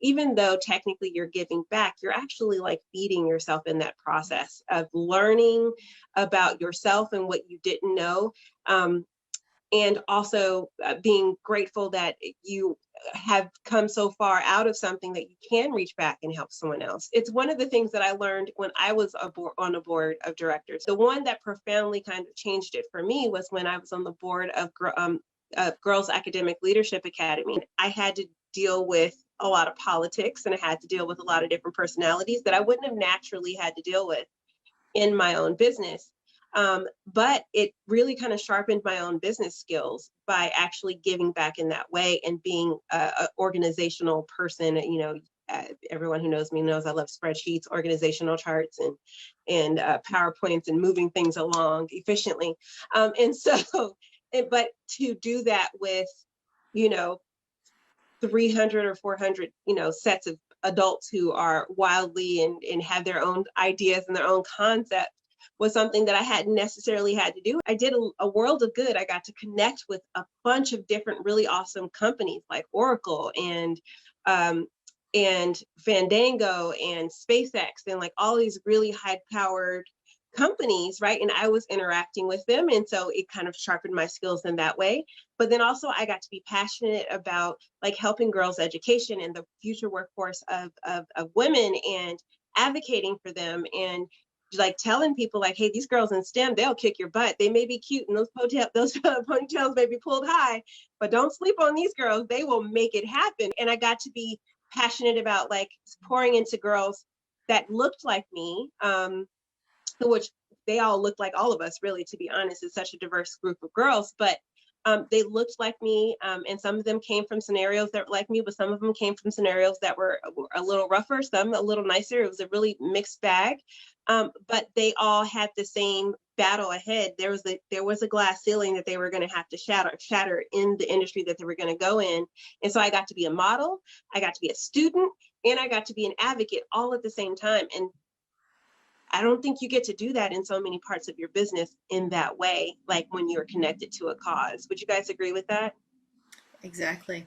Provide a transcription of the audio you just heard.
even though technically you're giving back, you're actually like feeding yourself in that process of learning about yourself and what you didn't know. And also being grateful that you have come so far out of something that you can reach back and help someone else. It's one of the things that I learned when I was on a board of directors. The one that profoundly kind of changed it for me was when I was on the board of Girls Academic Leadership Academy. I had to deal with a lot of politics, and I had to deal with a lot of different personalities that I wouldn't have naturally had to deal with in my own business. But it really kind of sharpened my own business skills by actually giving back in that way and being an organizational person. You know, everyone who knows me knows I love spreadsheets, organizational charts, and PowerPoints, and moving things along efficiently. But to do that with, you know, 300 or 400, you know, sets of adults who are wildly and have their own ideas and their own concepts was something that I hadn't necessarily had to do. I did a world of good. I got to connect with a bunch of different really awesome companies like Oracle and Fandango and SpaceX and like all these really high powered companies, right? And I was interacting with them. And so it kind of sharpened my skills in that way. But then also I got to be passionate about like helping girls' education and the future workforce of women and advocating for them and like telling people like, hey, these girls in STEM, they'll kick your butt. They may be cute and those ponytails may be pulled high, but don't sleep on these girls. They will make it happen. And I got to be passionate about like pouring into girls that looked like me, which they all looked like all of us, really, to be honest. It's such a diverse group of girls, but they looked like me, and some of them came from scenarios that were like me, but some of them came from scenarios that were a little rougher, some a little nicer. It was a really mixed bag, but they all had the same battle ahead. There was a glass ceiling that they were going to have to shatter in the industry that they were going to go in. And so I got to be a model, I got to be a student, and I got to be an advocate all at the same time. And I don't think you get to do that in so many parts of your business in that way, like when you're connected to a cause. Would you guys agree with that? Exactly.